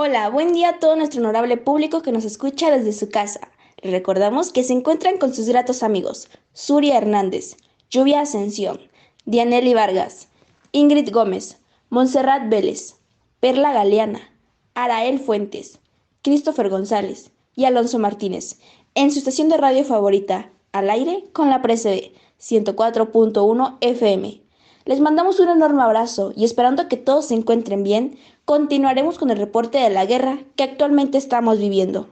Hola, buen día a todo nuestro honorable público que nos escucha desde su casa. Les recordamos que se encuentran con sus gratos amigos, Suria Hernández, Lluvia Ascensión, Dianely Vargas, Ingrid Gómez, Montserrat Vélez, Perla Galeana, Arael Fuentes, Christopher González y Alonso Martínez, en su estación de radio favorita, al aire con la PreseB 104.1 FM. Les mandamos un enorme abrazo y esperando que todos se encuentren bien, continuaremos con el reporte de la guerra que actualmente estamos viviendo.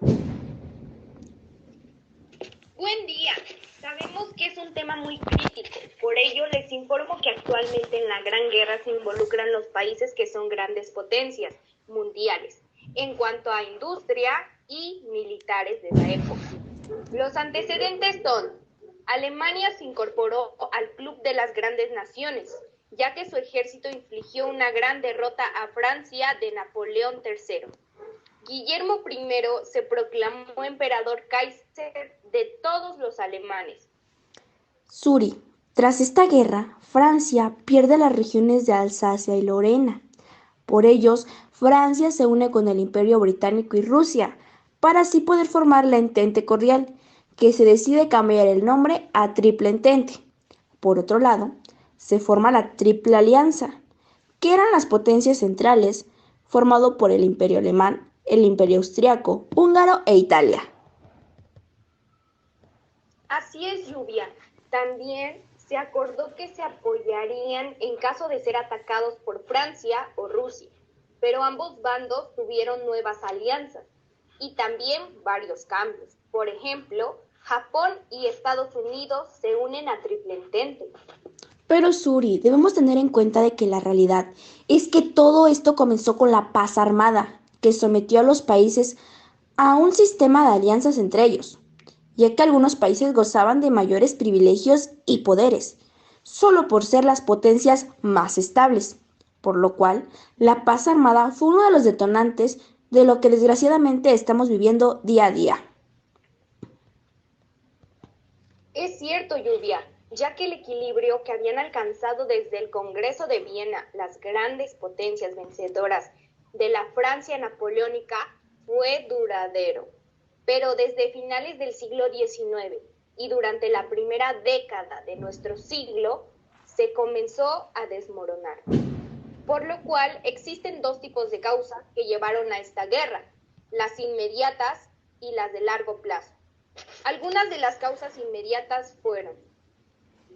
Buen día. Sabemos que es un tema muy crítico, por ello les informo que actualmente en la Gran Guerra se involucran los países que son grandes potencias mundiales en cuanto a industria y militares de la época. Los antecedentes son: Alemania se incorporó al Club de las Grandes Naciones, ya que su ejército infligió una gran derrota a Francia de Napoleón III. Guillermo I se proclamó emperador Kaiser de todos los alemanes. Suri, tras esta guerra, Francia pierde las regiones de Alsacia y Lorena. Por ellos, Francia se une con el Imperio Británico y Rusia, para así poder formar la Entente Cordial, que se decide cambiar el nombre a Triple Entente. Por otro lado, se forma la Triple Alianza, que eran las potencias centrales, formado por el Imperio Alemán, el Imperio Austriaco, Húngaro e Italia. Así es, Lluvia. También se acordó que se apoyarían en caso de ser atacados por Francia o Rusia, pero ambos bandos tuvieron nuevas alianzas y también varios cambios. Por ejemplo, Japón y Estados Unidos se unen a Triple Entente. Pero Suri, debemos tener en cuenta de que la realidad es que todo esto comenzó con la paz armada, que sometió a los países a un sistema de alianzas entre ellos, ya que algunos países gozaban de mayores privilegios y poderes, solo por ser las potencias más estables, por lo cual la paz armada fue uno de los detonantes de lo que desgraciadamente estamos viviendo día a día. Es cierto, Lluvia, ya que el equilibrio que habían alcanzado desde el Congreso de Viena las grandes potencias vencedoras de la Francia napoleónica fue duradero. Pero desde finales del siglo XIX y durante la primera década de nuestro siglo se comenzó a desmoronar. Por lo cual existen dos tipos de causas que llevaron a esta guerra: las inmediatas y las de largo plazo. Algunas de las causas inmediatas fueron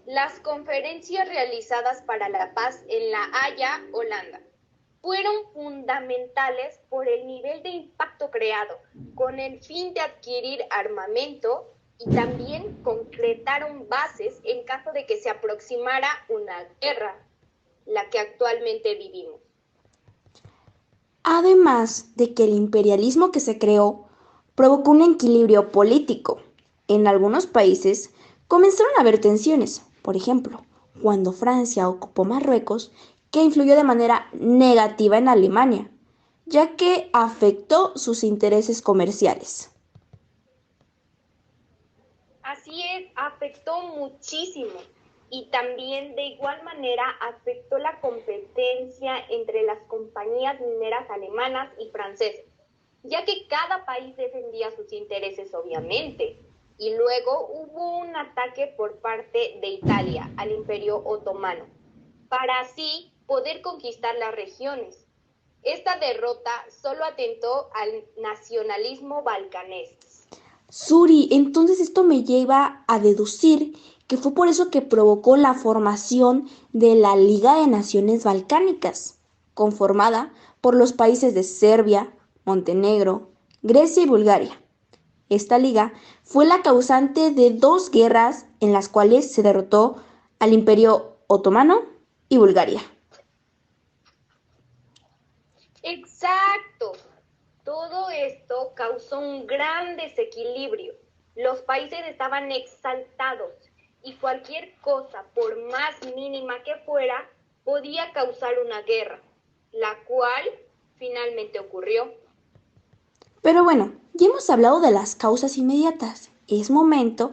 las conferencias realizadas para la paz en La Haya, Holanda. Fueron fundamentales por el nivel de impacto creado, con el fin de adquirir armamento, y también concretaron bases en caso de que se aproximara una guerra, la que actualmente vivimos. Además de que el imperialismo que se creó provocó un equilibrio político. En algunos países comenzaron a haber tensiones, por ejemplo, cuando Francia ocupó Marruecos, que influyó de manera negativa en Alemania, ya que afectó sus intereses comerciales. Así es, afectó muchísimo, y también de igual manera afectó la competencia entre las compañías mineras alemanas y francesas, ya que cada país defendía sus intereses, obviamente. Y luego hubo un ataque por parte de Italia al Imperio Otomano, para así poder conquistar las regiones. Esta derrota solo atentó al nacionalismo balcanés. Suri, entonces esto me lleva a deducir que fue por eso que provocó la formación de la Liga de Naciones Balcánicas, conformada por los países de Serbia, Montenegro, Grecia y Bulgaria. Esta liga fue la causante de dos guerras en las cuales se derrotó al Imperio Otomano y Bulgaria. Exacto. Todo esto causó un gran desequilibrio. Los países estaban exaltados y cualquier cosa, por más mínima que fuera, podía causar una guerra, la cual finalmente ocurrió. Pero bueno, ya hemos hablado de las causas inmediatas. Es momento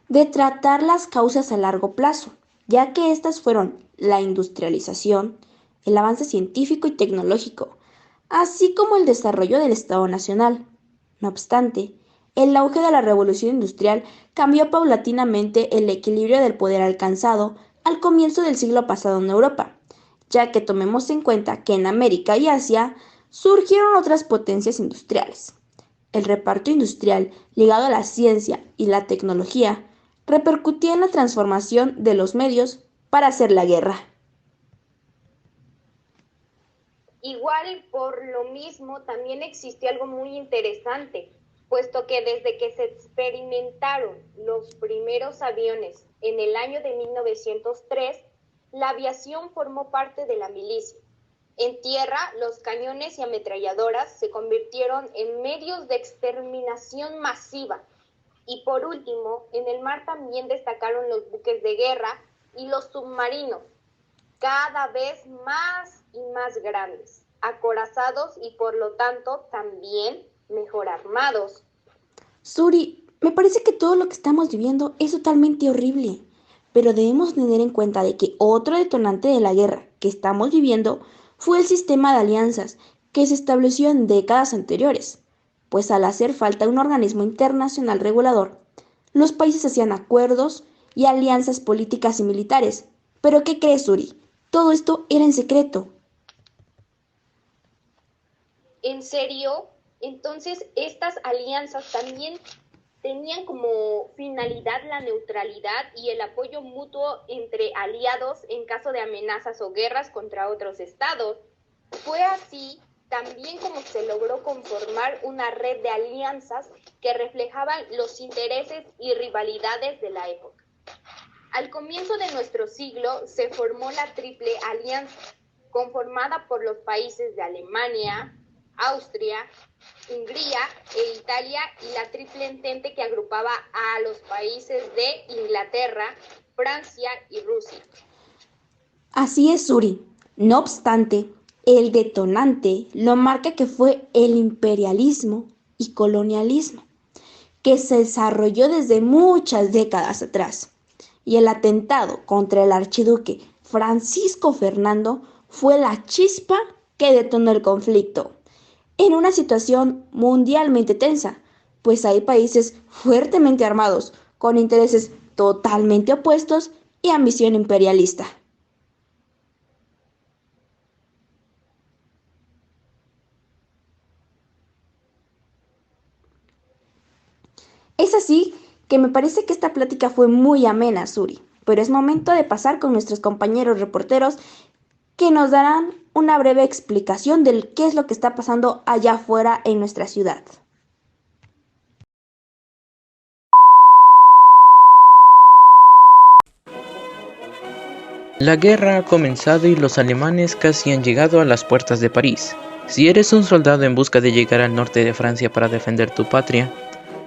de tratar las causas a largo plazo, ya que estas fueron la industrialización, el avance científico y tecnológico, así como el desarrollo del Estado Nacional. No obstante, el auge de la revolución industrial cambió paulatinamente el equilibrio del poder alcanzado al comienzo del siglo pasado en Europa, ya que tomemos en cuenta que en América y Asia surgieron otras potencias industriales. El reparto industrial ligado a la ciencia y la tecnología repercutía en la transformación de los medios para hacer la guerra. Igual, por lo mismo, también existió algo muy interesante, puesto que desde que se experimentaron los primeros aviones en el año de 1903, la aviación formó parte de la milicia. En tierra, los cañones y ametralladoras se convirtieron en medios de exterminación masiva. Y por último, en el mar también destacaron los buques de guerra y los submarinos, cada vez más y más grandes, acorazados y por lo tanto también mejor armados. Suri, me parece que todo lo que estamos viviendo es totalmente horrible, pero debemos tener en cuenta de que otro detonante de la guerra que estamos viviendo fue el sistema de alianzas que se estableció en décadas anteriores, pues al hacer falta un organismo internacional regulador, los países hacían acuerdos y alianzas políticas y militares. ¿Pero qué crees, Suri? Todo esto era en secreto. ¿En serio? Entonces, estas alianzas también tenían como finalidad la neutralidad y el apoyo mutuo entre aliados en caso de amenazas o guerras contra otros estados. Fue así también como se logró conformar una red de alianzas que reflejaban los intereses y rivalidades de la época. Al comienzo de nuestro siglo se formó la Triple Alianza, conformada por los países de Alemania, Austria, Hungría e Italia, y la Triple Entente, que agrupaba a los países de Inglaterra, Francia y Rusia. Así es, Suri. No obstante, el detonante lo marca que fue el imperialismo y colonialismo, que se desarrolló desde muchas décadas atrás. Y el atentado contra el archiduque Francisco Fernando fue la chispa que detonó el conflicto, en una situación mundialmente tensa, pues hay países fuertemente armados, con intereses totalmente opuestos y ambición imperialista. Es así que me parece que esta plática fue muy amena, Suri, pero es momento de pasar con nuestros compañeros reporteros que nos darán una breve explicación de qué es lo que está pasando allá afuera en nuestra ciudad. La guerra ha comenzado y los alemanes casi han llegado a las puertas de París. Si eres un soldado en busca de llegar al norte de Francia para defender tu patria,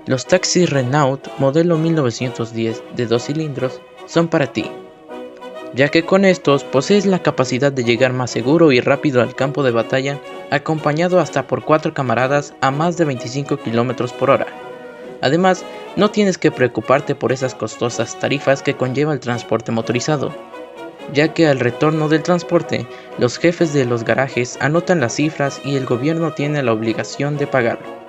los taxis Renault modelo 1910 de 2 cilindros son para ti, ya que con estos posees la capacidad de llegar más seguro y rápido al campo de batalla, acompañado hasta por 4 camaradas a más de 25 km por hora. Además, no tienes que preocuparte por esas costosas tarifas que conlleva el transporte motorizado, ya que al retorno del transporte, los jefes de los garajes anotan las cifras y el gobierno tiene la obligación de pagarlo.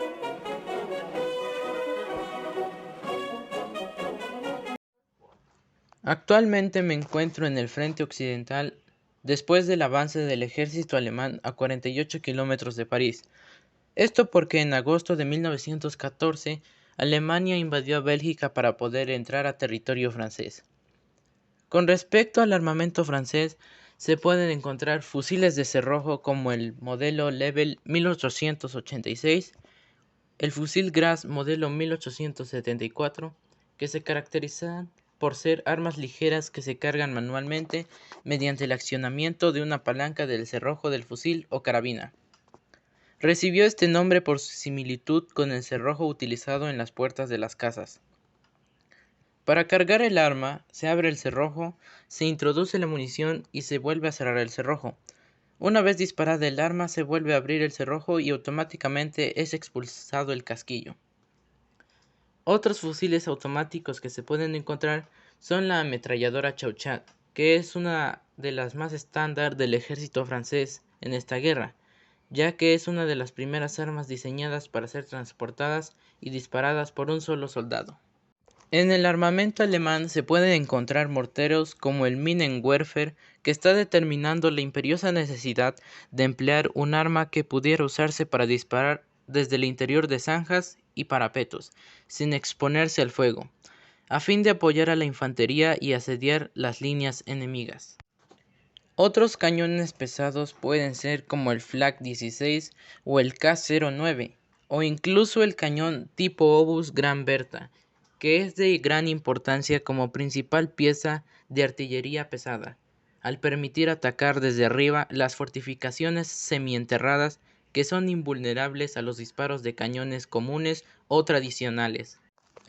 Actualmente me encuentro en el frente occidental después del avance del ejército alemán a 48 kilómetros de París. Esto porque en agosto de 1914 Alemania invadió a Bélgica para poder entrar a territorio francés. Con respecto al armamento francés, se pueden encontrar fusiles de cerrojo como el modelo Lebel 1886, el fusil Gras modelo 1874, que se caracterizan por ser armas ligeras que se cargan manualmente mediante el accionamiento de una palanca del cerrojo del fusil o carabina. Recibió este nombre por su similitud con el cerrojo utilizado en las puertas de las casas. Para cargar el arma, se abre el cerrojo, se introduce la munición y se vuelve a cerrar el cerrojo. Una vez disparada el arma, se vuelve a abrir el cerrojo y automáticamente es expulsado el casquillo. Otros fusiles automáticos que se pueden encontrar son la ametralladora Chauchat, que es una de las más estándar del ejército francés en esta guerra, ya que es una de las primeras armas diseñadas para ser transportadas y disparadas por un solo soldado. En el armamento alemán se pueden encontrar morteros como el Minenwerfer, que está determinando la imperiosa necesidad de emplear un arma que pudiera usarse para disparar desde el interior de zanjas y parapetos, sin exponerse al fuego, a fin de apoyar a la infantería y asediar las líneas enemigas. Otros cañones pesados pueden ser como el Flak 16 o el K09, o incluso el cañón tipo Obus Gran Bertha, que es de gran importancia como principal pieza de artillería pesada, al permitir atacar desde arriba las fortificaciones semienterradas que son invulnerables a los disparos de cañones comunes o tradicionales.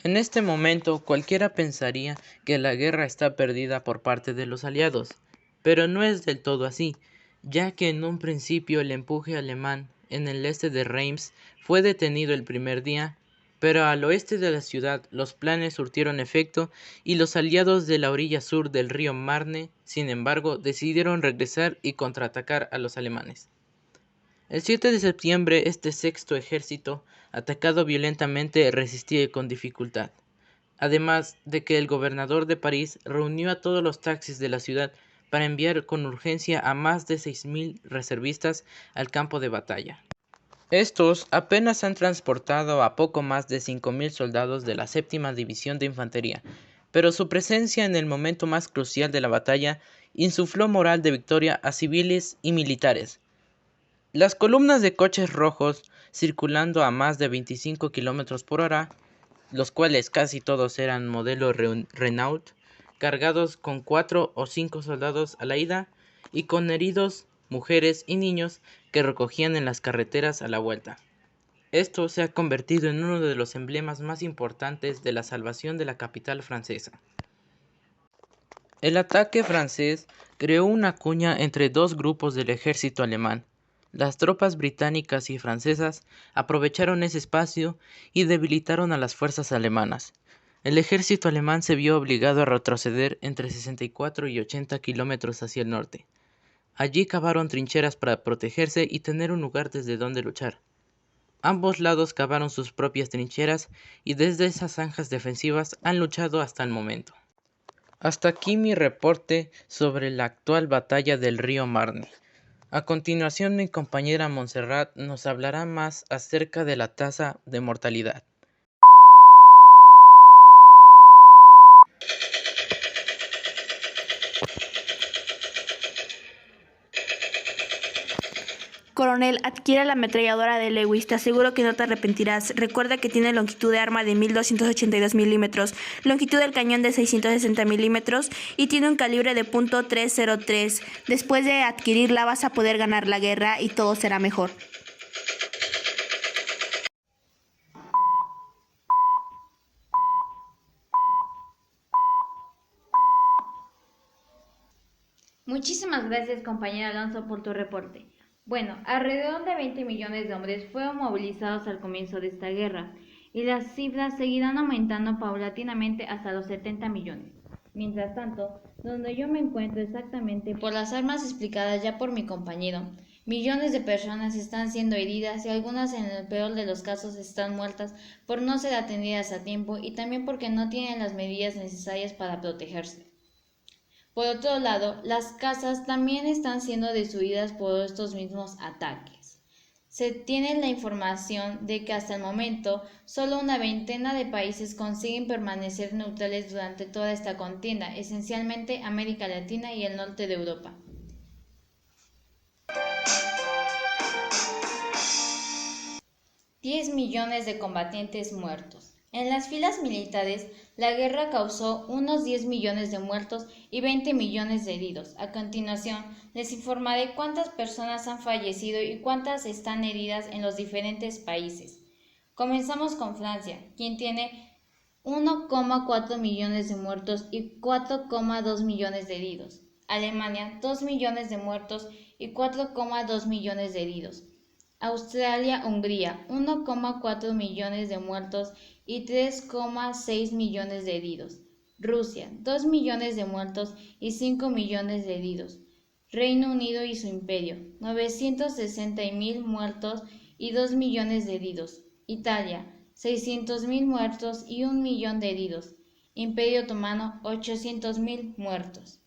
En este momento cualquiera pensaría que la guerra está perdida por parte de los aliados, pero no es del todo así, ya que en un principio el empuje alemán en el este de Reims fue detenido el primer día, pero al oeste de la ciudad los planes surtieron efecto y los aliados de la orilla sur del río Marne, sin embargo, decidieron regresar y contraatacar a los alemanes. El 7 de septiembre este sexto ejército, atacado violentamente, resistía con dificultad, además de que el gobernador de París reunió a todos los taxis de la ciudad para enviar con urgencia a más de 6.000 reservistas al campo de batalla. Estos apenas han transportado a poco más de 5.000 soldados de la séptima división de infantería, pero su presencia en el momento más crucial de la batalla insufló moral de victoria a civiles y militares. Las columnas de coches rojos circulando a más de 25 km por hora, los cuales casi todos eran modelo Renault, cargados con 4 o 5 soldados a la ida y con heridos, mujeres y niños que recogían en las carreteras a la vuelta. Esto se ha convertido en uno de los emblemas más importantes de la salvación de la capital francesa. El ataque francés creó una cuña entre dos grupos del ejército alemán. Las tropas británicas y francesas aprovecharon ese espacio y debilitaron a las fuerzas alemanas. El ejército alemán se vio obligado a retroceder entre 64 y 80 kilómetros hacia el norte. Allí cavaron trincheras para protegerse y tener un lugar desde donde luchar. Ambos lados cavaron sus propias trincheras y desde esas zanjas defensivas han luchado hasta el momento. Hasta aquí mi reporte sobre la actual batalla del río Marne. A continuación mi compañera Montserrat nos hablará más acerca de la tasa de mortalidad. Coronel, adquiere la ametralladora de Lewis, te aseguro que no te arrepentirás. Recuerda que tiene longitud de arma de 1282 milímetros, longitud del cañón de 660 milímetros y tiene un calibre de .303. Después de adquirirla vas a poder ganar la guerra y todo será mejor. Muchísimas gracias, compañero Alonso, por tu reporte. Bueno, alrededor de 20 millones de hombres fueron movilizados al comienzo de esta guerra, y las cifras seguirán aumentando paulatinamente hasta los 70 millones. Mientras tanto, donde yo me encuentro exactamente, por las armas explicadas ya por mi compañero, millones de personas están siendo heridas y algunas en el peor de los casos están muertas por no ser atendidas a tiempo y también porque no tienen las medidas necesarias para protegerse. Por otro lado, las casas también están siendo destruidas por estos mismos ataques. Se tiene la información de que hasta el momento solo una veintena de países consiguen permanecer neutrales durante toda esta contienda, esencialmente América Latina y el norte de Europa. $10 millones de combatientes muertos. En las filas militares, la guerra causó unos 10 millones de muertos y 20 millones de heridos. A continuación, les informaré cuántas personas han fallecido y cuántas están heridas en los diferentes países. Comenzamos con Francia, quien tiene 1,4 millones de muertos y 4,2 millones de heridos. Alemania, 2 millones de muertos y 4,2 millones de heridos. Australia-Hungría, 1,4 millones de muertos y 3,6 millones de heridos. Rusia, 2 millones de muertos y 5 millones de heridos. Reino Unido y su imperio, 960.000 muertos y 2 millones de heridos. Italia, 600.000 muertos y 1 millón de heridos. Imperio Otomano, 800.000 muertos.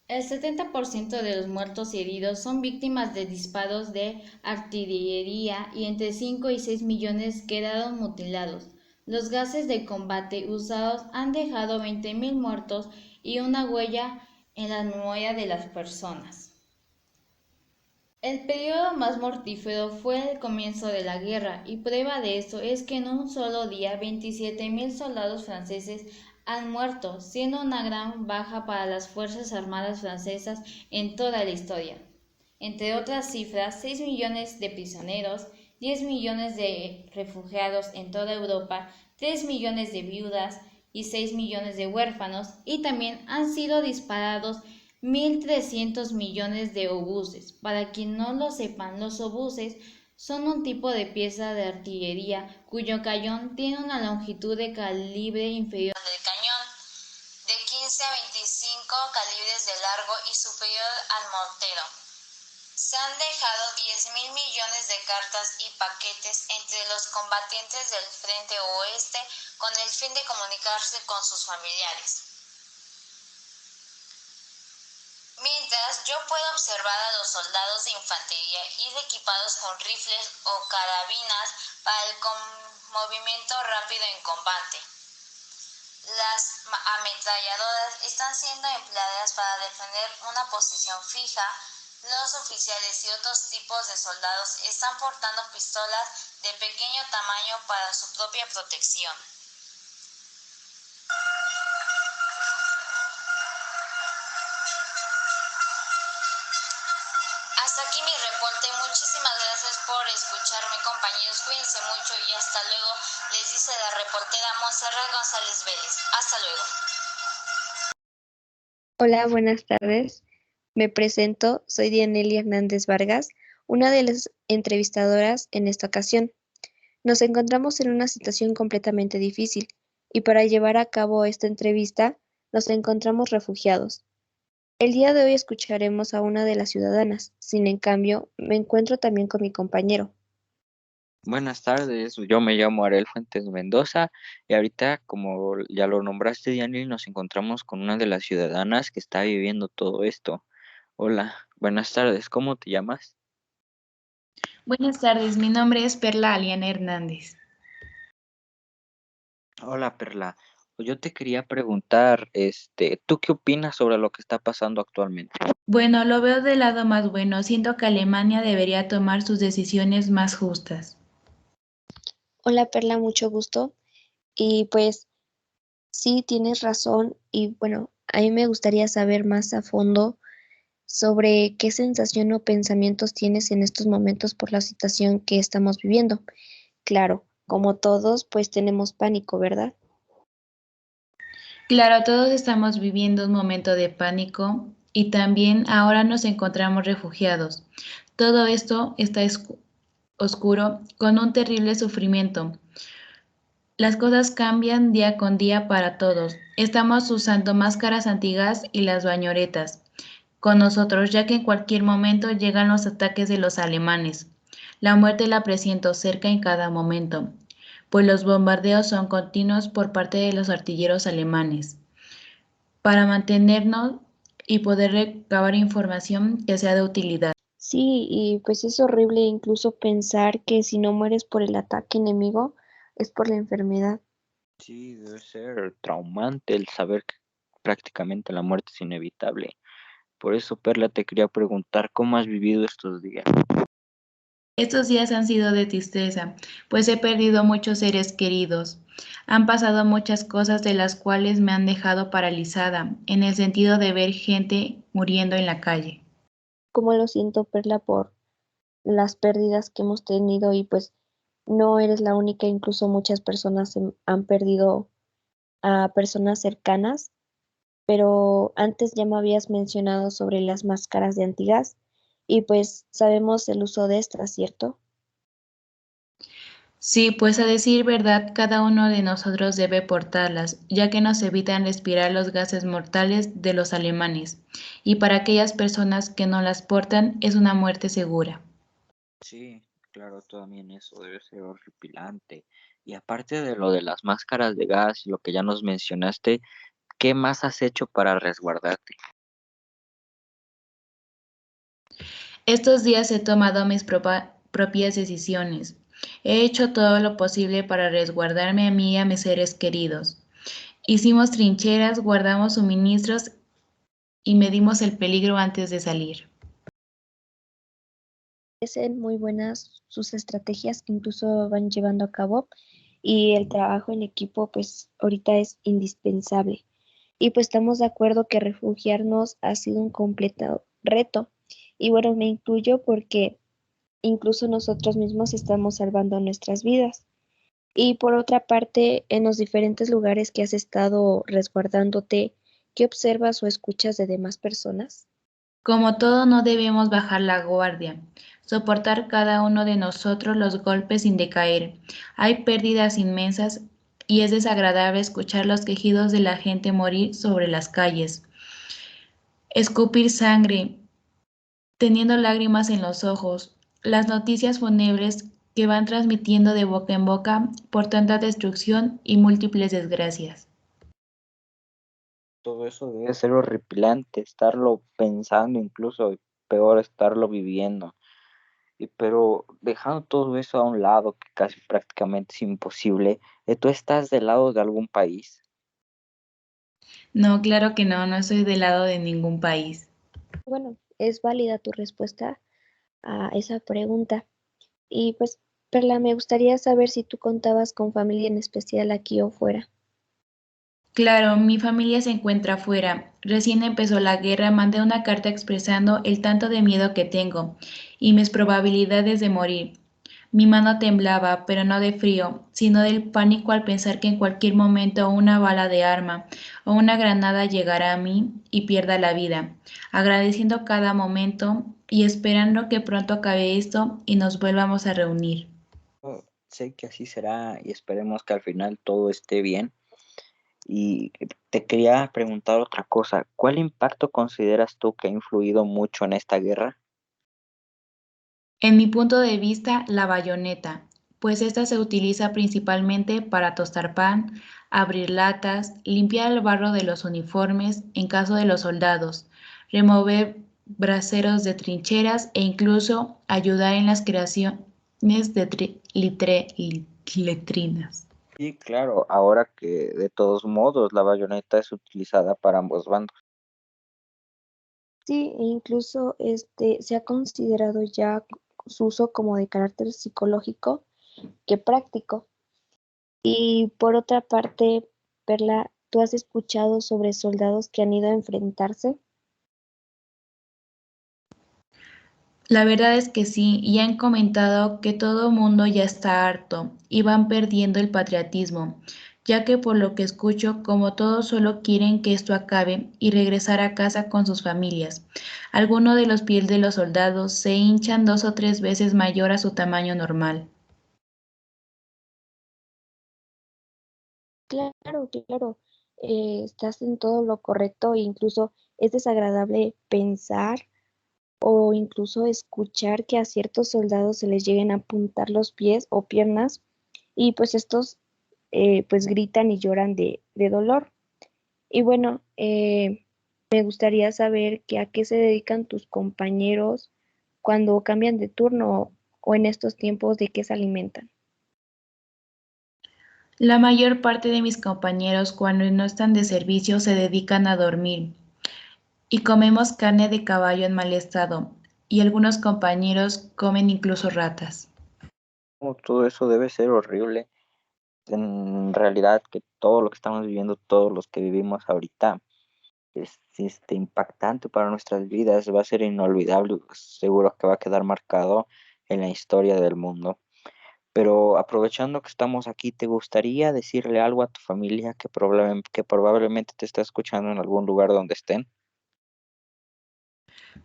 El 70% de los muertos y heridos son víctimas de disparos de artillería y entre 5 y 6 millones quedaron mutilados. Los gases de combate usados han dejado 20.000 muertos y una huella en la memoria de las personas. El periodo más mortífero fue el comienzo de la guerra, y prueba de eso es que en un solo día 27.000 soldados franceses han muerto, siendo una gran baja para las Fuerzas Armadas francesas en toda la historia. Entre otras cifras, 6 millones de prisioneros, 10 millones de refugiados en toda Europa, 3 millones de viudas y 6 millones de huérfanos, y también han sido disparados 1.300 millones de obuses. Para quien no lo sepan, los obuses son un tipo de pieza de artillería cuyo cañón tiene una longitud de calibre inferior al del cañón, de 15 a 25 calibres de largo y superior al mortero. Se han dejado 10.000 millones de cartas y paquetes entre los combatientes del frente oeste con el fin de comunicarse con sus familiares. Mientras, yo puedo observar a los soldados de infantería ir equipados con rifles o carabinas para el movimiento rápido en combate. Las ametralladoras están siendo empleadas para defender una posición fija. Los oficiales y otros tipos de soldados están portando pistolas de pequeño tamaño para su propia protección. Hasta aquí mi reporte. Muchísimas gracias por escucharme, compañeros. Cuídense mucho y hasta luego. Les dice la reportera Montserrat González Vélez. Hasta luego. Hola, buenas tardes. Me presento, soy Dianely Hernández Vargas, una de las entrevistadoras en esta ocasión. Nos encontramos en una situación completamente difícil y para llevar a cabo esta entrevista nos encontramos refugiados. El día de hoy escucharemos a una de las ciudadanas, sin en cambio, me encuentro también con mi compañero. Buenas tardes, yo me llamo Ariel Fuentes Mendoza y ahorita, como ya lo nombraste, Dianely, nos encontramos con una de las ciudadanas que está viviendo todo esto. Hola, buenas tardes, ¿cómo te llamas? Buenas tardes, mi nombre es Perla Aliana Hernández. Hola, Perla. Pues yo te quería preguntar, ¿tú qué opinas sobre lo que está pasando actualmente? Bueno, lo veo del lado más bueno. Siento que Alemania debería tomar sus decisiones más justas. Hola Perla, mucho gusto. Y pues sí, tienes razón y bueno, a mí me gustaría saber más a fondo sobre qué sensación o pensamientos tienes en estos momentos por la situación que estamos viviendo. Claro, como todos, pues tenemos pánico, ¿verdad? Claro, todos estamos viviendo un momento de pánico y también ahora nos encontramos refugiados. Todo esto está oscuro con un terrible sufrimiento. Las cosas cambian día con día para todos. Estamos usando máscaras antigas y las bañoletas con nosotros, ya que en cualquier momento llegan los ataques de los alemanes. La muerte la presiento cerca en cada momento, pues los bombardeos son continuos por parte de los artilleros alemanes, para mantenernos y poder recabar información que sea de utilidad. Sí, y pues es horrible incluso pensar que si no mueres por el ataque enemigo, es por la enfermedad. Sí, debe ser traumante el saber que prácticamente la muerte es inevitable. Por eso, Perla, te quería preguntar, ¿cómo has vivido estos días? Estos días han sido de tristeza, pues he perdido muchos seres queridos. Han pasado muchas cosas de las cuales me han dejado paralizada, en el sentido de ver gente muriendo en la calle. Cómo lo siento, Perla, por las pérdidas que hemos tenido y pues no eres la única, incluso muchas personas han perdido a personas cercanas, pero antes ya me habías mencionado sobre las máscaras de antigas y pues sabemos el uso de estas, ¿cierto? Sí, pues a decir verdad, cada uno de nosotros debe portarlas, ya que nos evitan respirar los gases mortales de los alemanes, y para aquellas personas que no las portan es una muerte segura. Sí, claro, también eso debe ser horripilante. Y aparte de lo de las máscaras de gas y lo que ya nos mencionaste, ¿qué más has hecho para resguardarte? Estos días he tomado mis propias decisiones. He hecho todo lo posible para resguardarme a mí y a mis seres queridos. Hicimos trincheras, guardamos suministros y medimos el peligro antes de salir. Parecen muy buenas sus estrategias que incluso van llevando a cabo y el trabajo en equipo pues ahorita es indispensable. Y pues estamos de acuerdo que refugiarnos ha sido un completo reto. Y bueno, me incluyo porque incluso nosotros mismos estamos salvando nuestras vidas. Y por otra parte, en los diferentes lugares que has estado resguardándote, ¿qué observas o escuchas de demás personas? Como todo, no debemos bajar la guardia, soportar cada uno de nosotros los golpes sin decaer. Hay pérdidas inmensas y es desagradable escuchar los quejidos de la gente morir sobre las calles, escupir sangre, teniendo lágrimas en los ojos, las noticias fúnebres que van transmitiendo de boca en boca por tanta destrucción y múltiples desgracias. Todo eso debe ser horripilante, estarlo pensando, incluso peor estarlo viviendo. Pero dejando todo eso a un lado, que casi prácticamente es imposible, ¿tú estás del lado de algún país? No, claro que no, no estoy del lado de ningún país. Bueno, es válida tu respuesta a esa pregunta. Y pues, Perla, me gustaría saber si tú contabas con familia en especial aquí o fuera. Claro, mi familia se encuentra afuera. Recién empezó la guerra, mandé una carta expresando el tanto de miedo que tengo y mis probabilidades de morir. Mi mano temblaba, pero no de frío, sino del pánico al pensar que en cualquier momento una bala de arma o una granada llegará a mí y pierda la vida, agradeciendo cada momento y esperando que pronto acabe esto y nos volvamos a reunir. Sé que así será y esperemos que al final todo esté bien. Y te quería preguntar otra cosa, ¿cuál impacto consideras tú que ha influido mucho en esta guerra? En mi punto de vista, la bayoneta, pues esta se utiliza principalmente para tostar pan, abrir latas, limpiar el barro de los uniformes en caso de los soldados, remover braseros de trincheras e incluso ayudar en las creaciones de letrinas. Sí, claro, ahora que de todos modos la bayoneta es utilizada para ambos bandos. Sí, e incluso se ha considerado ya su uso como de carácter psicológico que práctico. Y por otra parte, Perla, ¿tú has escuchado sobre soldados que han ido a enfrentarse? La verdad es que sí, y han comentado que todo mundo ya está harto y van perdiendo el patriotismo, ya que por lo que escucho, como todos solo quieren que esto acabe y regresar a casa con sus familias. Algunos de los pies de los soldados se hinchan 2 o 3 veces mayor a su tamaño normal. Claro, claro, estás en todo lo correcto e incluso es desagradable pensar o incluso escuchar que a ciertos soldados se les lleguen a apuntar los pies o piernas y pues estos pues gritan y lloran de dolor. Y bueno, me gustaría saber que a qué se dedican tus compañeros cuando cambian de turno o en estos tiempos de qué se alimentan. La mayor parte de mis compañeros cuando no están de servicio se dedican a dormir y comemos carne de caballo en mal estado y algunos compañeros comen incluso ratas. Todo eso debe ser horrible. En realidad que todo lo que estamos viviendo, todos los que vivimos ahorita, es impactante para nuestras vidas, va a ser inolvidable, seguro que va a quedar marcado en la historia del mundo. Pero aprovechando que estamos aquí, ¿te gustaría decirle algo a tu familia que probablemente te está escuchando en algún lugar donde estén?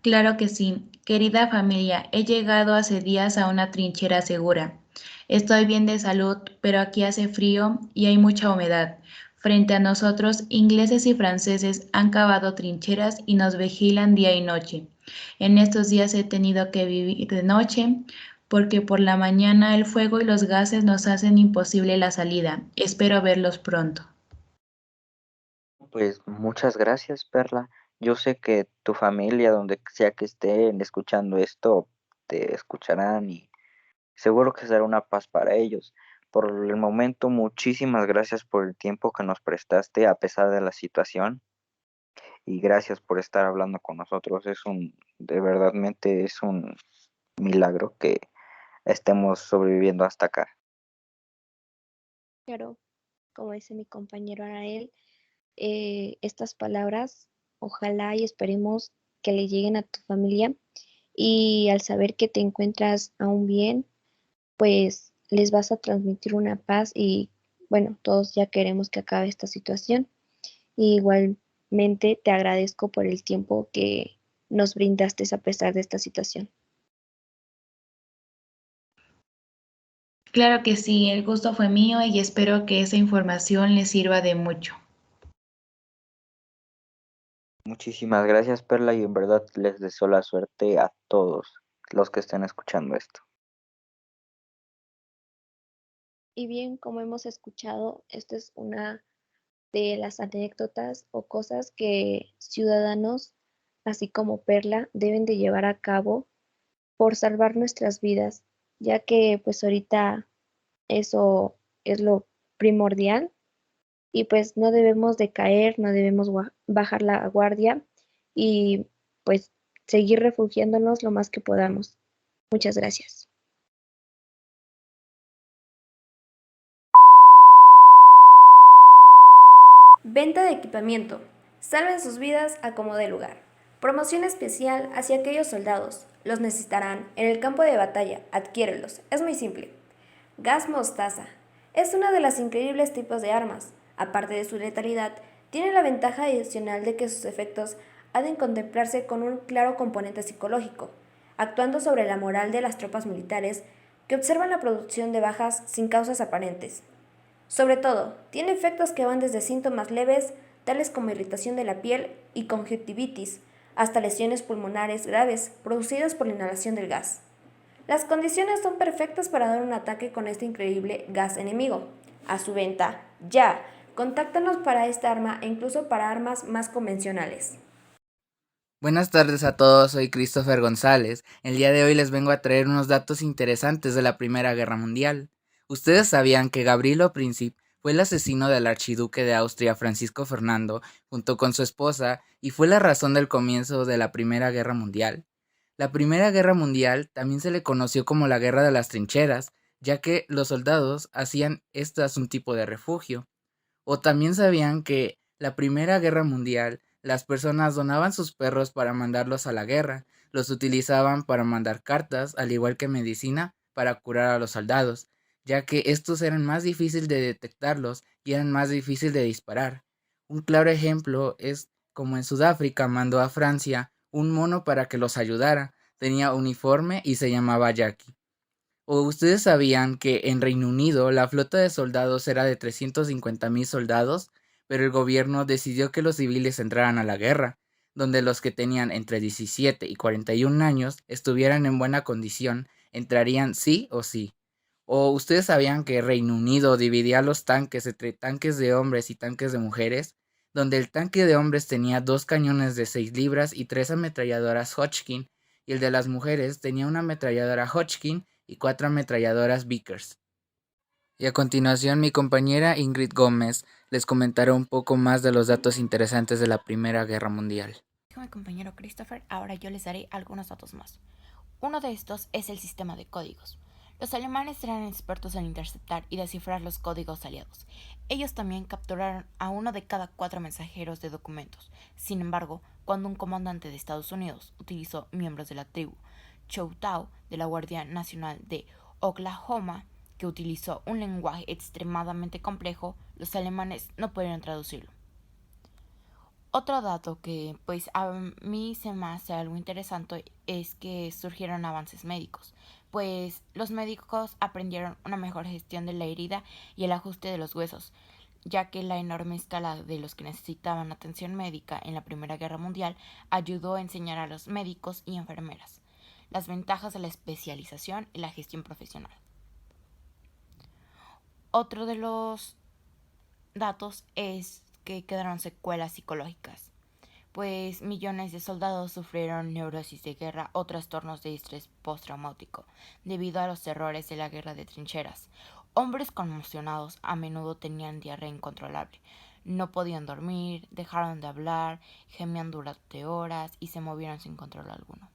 Claro que sí, querida familia, he llegado hace días a una trinchera segura. Estoy bien de salud, pero aquí hace frío y hay mucha humedad. Frente a nosotros, ingleses y franceses han cavado trincheras y nos vigilan día y noche. En estos días he tenido que vivir de noche porque por la mañana el fuego y los gases nos hacen imposible la salida. Espero verlos pronto. Pues muchas gracias, Perla. Yo sé que tu familia, donde sea que estén escuchando esto, te escucharán y seguro que será una paz para ellos. Por el momento, muchísimas gracias por el tiempo que nos prestaste a pesar de la situación y gracias por estar hablando con nosotros. De verdadmente es un milagro que estemos sobreviviendo hasta acá. Claro, como dice mi compañero Arael, estas palabras, ojalá y esperemos que le lleguen a tu familia y al saber que te encuentras aún bien, pues les vas a transmitir una paz y bueno, todos ya queremos que acabe esta situación. Y igualmente te agradezco por el tiempo que nos brindaste a pesar de esta situación. Claro que sí, el gusto fue mío y espero que esa información les sirva de mucho. Muchísimas gracias, Perla, y en verdad les deseo la suerte a todos los que estén escuchando esto. Y bien, como hemos escuchado, esta es una de las anécdotas o cosas que ciudadanos, así como Perla, deben de llevar a cabo por salvar nuestras vidas, ya que pues ahorita eso es lo primordial y pues no debemos de caer, no debemos bajar la guardia y pues seguir refugiándonos lo más que podamos. Muchas gracias. Venta de equipamiento. Salven sus vidas a como dé lugar. Promoción especial hacia aquellos soldados. Los necesitarán en el campo de batalla. Adquiérelos. Es muy simple. Gas mostaza. Es uno de los increíbles tipos de armas. Aparte de su letalidad, tiene la ventaja adicional de que sus efectos han de contemplarse con un claro componente psicológico, actuando sobre la moral de las tropas militares que observan la producción de bajas sin causas aparentes. Sobre todo, tiene efectos que van desde síntomas leves, tales como irritación de la piel y conjuntivitis, hasta lesiones pulmonares graves producidas por la inhalación del gas. Las condiciones son perfectas para dar un ataque con este increíble gas enemigo. A su venta, ya. Contáctanos para esta arma e incluso para armas más convencionales. Buenas tardes a todos, soy Christopher González. El día de hoy les vengo a traer unos datos interesantes de la Primera Guerra Mundial. ¿Ustedes sabían que Gavrilo Princip fue el asesino del archiduque de Austria Francisco Fernando junto con su esposa y fue la razón del comienzo de la Primera Guerra Mundial? La Primera Guerra Mundial también se le conoció como la Guerra de las Trincheras, ya que los soldados hacían estas un tipo de refugio. O también sabían que la Primera Guerra Mundial las personas donaban sus perros para mandarlos a la guerra, los utilizaban para mandar cartas, al igual que medicina, para curar a los soldados, ya que estos eran más difíciles de detectarlos y eran más difíciles de disparar. Un claro ejemplo es como en Sudáfrica mandó a Francia un mono para que los ayudara, tenía uniforme y se llamaba Jackie. ¿O ustedes sabían que en Reino Unido la flota de soldados era de 350,000 soldados, pero el gobierno decidió que los civiles entraran a la guerra, donde los que tenían entre 17 y 41 años estuvieran en buena condición, entrarían sí o sí? ¿O ustedes sabían que Reino Unido dividía los tanques entre tanques de hombres y tanques de mujeres, donde el tanque de hombres tenía 2 cañones de 6 libras y 3 ametralladoras Hodgkin, y el de las mujeres tenía una ametralladora Hodgkin y 4 ametralladoras Vickers? Y a continuación mi compañera Ingrid Gómez les comentará un poco más de los datos interesantes de la Primera Guerra Mundial. Dijo mi compañero Christopher, ahora yo les daré algunos datos más. Uno de estos es el sistema de códigos. Los alemanes eran expertos en interceptar y descifrar los códigos aliados. Ellos también capturaron a 1 de cada 4 mensajeros de documentos. Sin embargo, cuando un comandante de Estados Unidos utilizó miembros de la tribu Choctaw de la Guardia Nacional de Oklahoma, que utilizó un lenguaje extremadamente complejo, los alemanes no pudieron traducirlo. Otro dato que pues a mí se me hace algo interesante es que surgieron avances médicos, pues los médicos aprendieron una mejor gestión de la herida y el ajuste de los huesos, ya que la enorme escala de los que necesitaban atención médica en la Primera Guerra Mundial ayudó a enseñar a los médicos y enfermeras las ventajas de la especialización y la gestión profesional. Otro de los datos es que quedaron secuelas psicológicas, pues millones de soldados sufrieron neurosis de guerra o trastornos de estrés postraumático debido a los terrores de la guerra de trincheras. Hombres conmocionados a menudo tenían diarrea incontrolable, no podían dormir, dejaron de hablar, gemían durante horas y se movieron sin control alguno.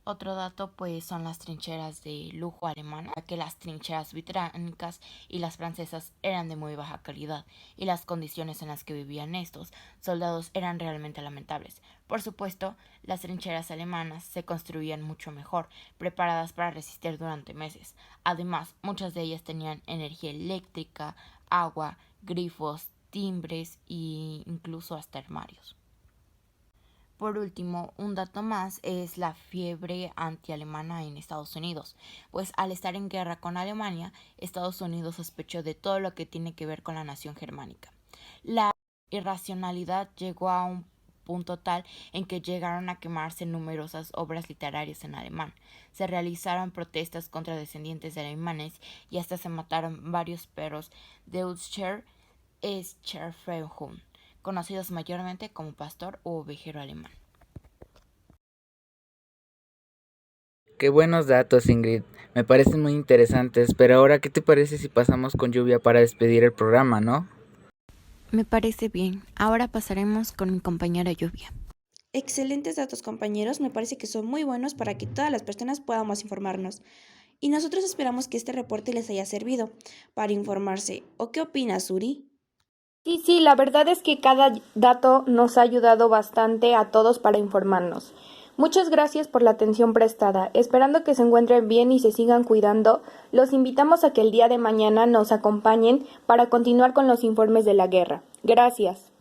Otro dato pues son las trincheras de lujo alemanas, ya que las trincheras británicas y las francesas eran de muy baja calidad y las condiciones en las que vivían estos soldados eran realmente lamentables. Por supuesto, las trincheras alemanas se construían mucho mejor, preparadas para resistir durante meses. Además, muchas de ellas tenían energía eléctrica, agua, grifos, timbres e incluso hasta armarios. Por último, un dato más es la fiebre antialemana en Estados Unidos, pues al estar en guerra con Alemania, Estados Unidos sospechó de todo lo que tiene que ver con la nación germánica. La irracionalidad llegó a un punto tal en que llegaron a quemarse numerosas obras literarias en alemán. Se realizaron protestas contra descendientes de alemanes y hasta se mataron varios perros Deutscher Schäferhund, conocidos mayormente como pastor u ovejero alemán. Qué buenos datos, Ingrid. Me parecen muy interesantes, pero ahora, ¿qué te parece si pasamos con Lluvia para despedir el programa, no? Me parece bien. Ahora pasaremos con mi compañera Lluvia. Excelentes datos, compañeros, me parece que son muy buenos para que todas las personas podamos informarnos. Y nosotros esperamos que este reporte les haya servido para informarse. ¿O qué opinas, Suri? Sí, la verdad es que cada dato nos ha ayudado bastante a todos para informarnos. Muchas gracias por la atención prestada. Esperando que se encuentren bien y se sigan cuidando, los invitamos a que el día de mañana nos acompañen para continuar con los informes de la guerra. Gracias.